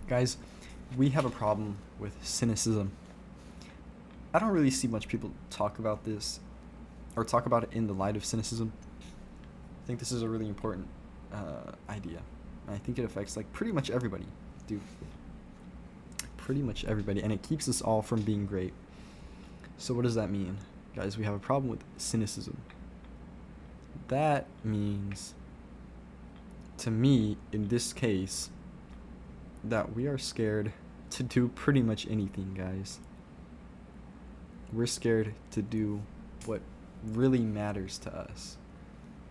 Guys, we have a problem with cynicism. I don't really see much people talk about this or talk about it in the light of cynicism. I think this is a really important idea. And I think it affects like pretty much everybody, dude. Pretty much everybody, and it keeps us all from being great. So what does that mean? Guys, we have a problem with cynicism. That means, to me, in this case, that we are scared to do pretty much anything, guys. We're scared to do what really matters to us,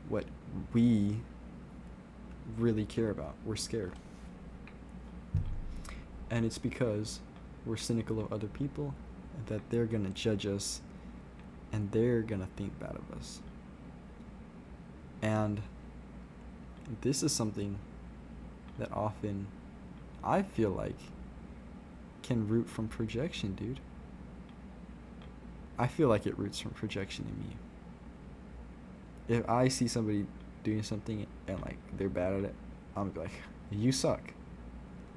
what we really care about. We're scared. And it's because we're cynical of other people, that they're gonna judge us and they're gonna think bad of us. And this is something that often I feel like can root from projection, dude. I feel like it roots from projection in me. If I see somebody doing something and like they're bad at it, I'm gonna be like, you suck.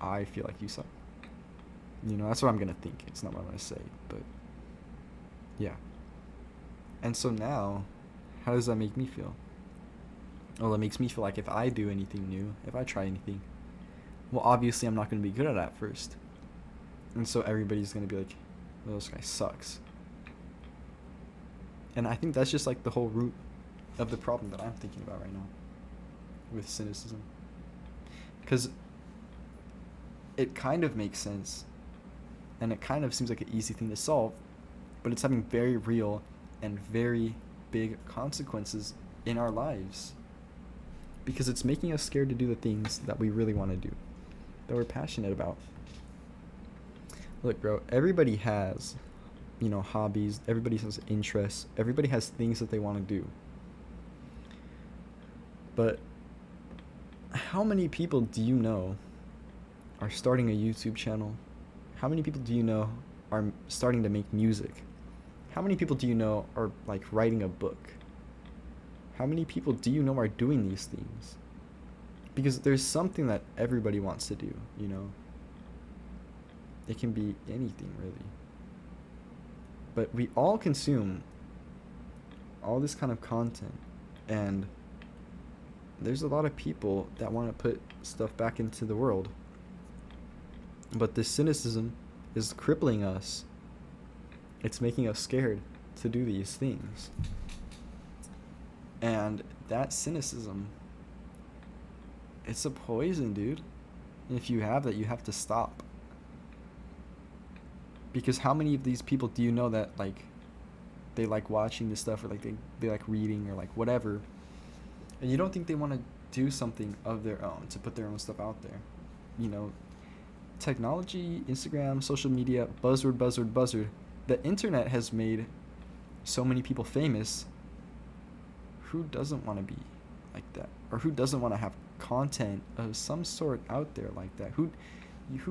I feel like you suck. You know, that's what I'm gonna think. It's not what I'm gonna say, but yeah. And so now, how does that make me feel? Well, it makes me feel like if I do anything new, if I try anything, well, obviously I'm not gonna be good at it first. And so everybody's gonna be like, well, this guy sucks. And I think that's just like the whole root of the problem that I'm thinking about right now with cynicism. Because it kind of makes sense and it kind of seems like an easy thing to solve, but it's having very real and very big consequences in our lives. Because it's making us scared to do the things that we really want to do, that we're passionate about. Look, bro, everybody has, hobbies, everybody has interests, everybody has things that they want to do. But how many people do you know are starting a YouTube channel? How many people do you know are starting to make music? How many people do you know are like writing a book? How many people do you know are doing these things? Because there's something that everybody wants to do, It can be anything, really. But we all consume all this kind of content, and there's a lot of people that want to put stuff back into the world. But this cynicism is crippling us. It's making us scared to do these things. And that cynicism, it's a poison, dude. And if you have that, you have to stop. Because how many of these people do you know that like they like watching this stuff, or like they like reading, or like whatever, and you don't think they want to do something of their own to put their own stuff out there? Technology, Instagram, social media, buzzword. The internet has made so many people famous. Who doesn't want to be like that? Or who doesn't want to have content of some sort out there like that? Who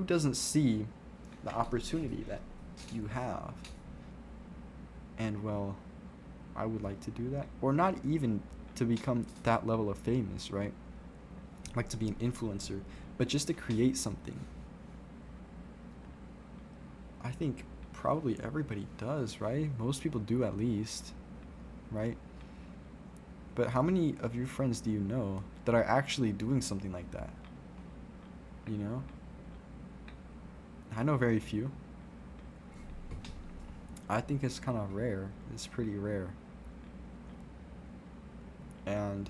doesn't see the opportunity that you have? And well, I would like to do that. Or not even to become that level of famous, right? Like to be an influencer, but just to create something. I think probably everybody does, right? Most people do, at least, right? But how many of your friends do you know that are actually doing something like that? I know very few. I think it's kind of rare. It's pretty rare. And,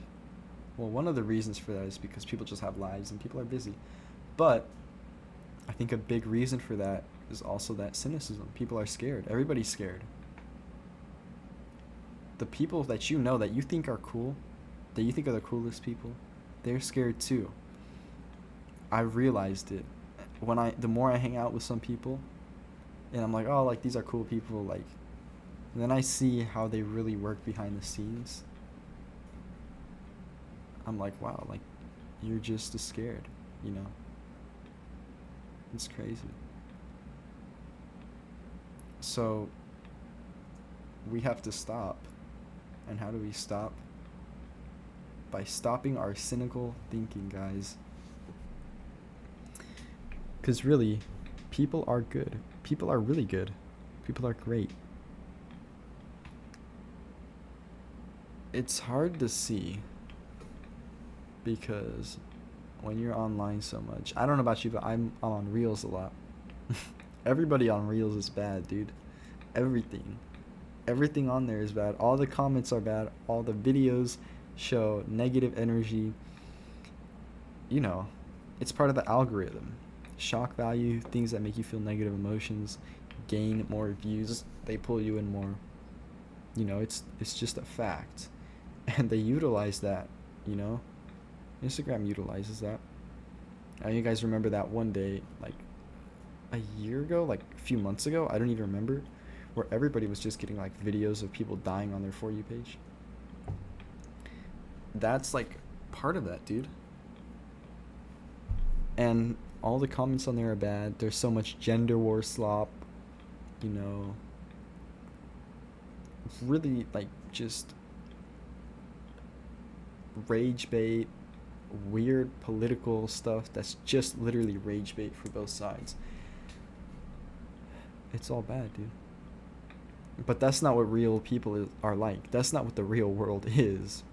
well, one of the reasons for that is because people just have lives and people are busy. But I think a big reason for that is also that cynicism. People are scared. Everybody's scared. The people that you know that you think are cool, that you think are the coolest people, they're scared too. I realized it the more I hang out with some people, and I'm like, oh, like these are cool people, like, and then I see how they really work behind the scenes. I'm like, wow, like you're just as scared, It's crazy. So we have to stop. And how do we stop? By stopping our cynical thinking, guys. Because really, people are good. People are really good. People are great. It's hard to see because when you're online so much, I don't know about you, but I'm on Reels a lot. Everybody on Reels is bad, dude. Everything. Everything on there is bad. All the comments are bad. All the videos show negative energy. You know, it's part of the algorithm. Shock value, things that make you feel negative emotions, gain more views, they pull you in more. You know, it's just a fact. And they utilize that, you know? Instagram utilizes that. You guys remember that one day, like a year ago, like a few months ago, I don't even remember, where everybody was just getting like videos of people dying on their For You page. That's like part of that, dude. And all the comments on there are bad. There's so much gender war slop, you know. Really like just rage bait, weird political stuff that's just literally rage bait for both sides. It's all bad, dude. But that's not what real people are like. That's not what the real world is.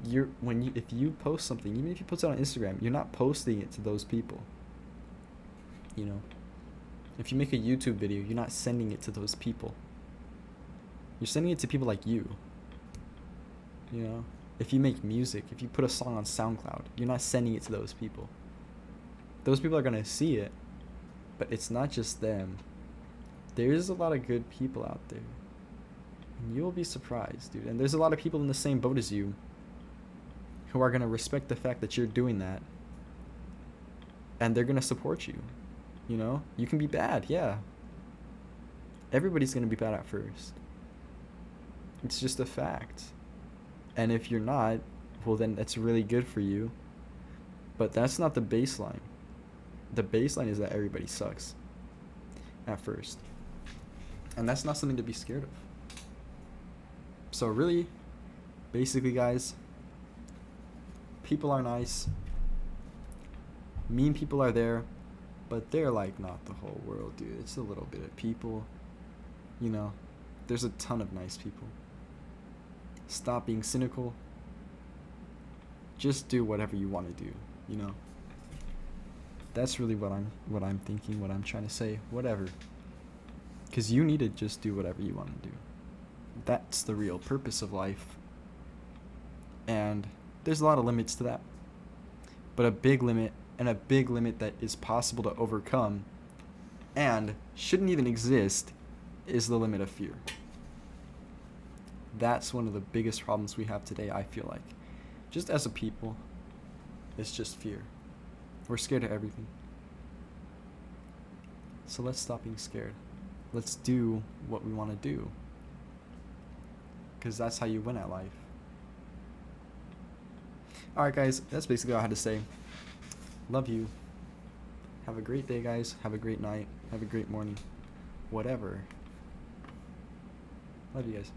If you post something, even if you post it on Instagram, you're not posting it to those people. You know, if you make a YouTube video, you're not sending it to those people. You're sending it to people like you. You know, if you make music, if you put a song on SoundCloud, you're not sending it to those people. Those people are gonna see it, but it's not just them. There's a lot of good people out there. And you'll be surprised, dude. And there's a lot of people in the same boat as you who are going to respect the fact that you're doing that. And they're going to support you. You know? You can be bad, yeah. Everybody's going to be bad at first. It's just a fact. And if you're not, well, then that's really good for you. But that's not the baseline. The baseline is that everybody sucks at first. And that's not something to be scared of. So really, basically, guys, people are nice. Mean people are there, but they're like not the whole world, dude. It's a little bit of people. You know, there's a ton of nice people. Stop being cynical. Just do whatever you want to do, you know. That's really what I'm thinking, what I'm trying to say, whatever. Because you need to just do whatever you want to do. That's the real purpose of life. And there's a lot of limits to that. But a big limit, and a big limit that is possible to overcome, and shouldn't even exist, is the limit of fear. That's one of the biggest problems we have today, I feel like. Just as a people, it's just fear. We're scared of everything. So let's stop being scared. Let's do what we want to do. Because that's how you win at life. Alright guys, that's basically all I had to say. Love you. Have a great day, guys. Have a great night. Have a great morning. Whatever. Love you guys.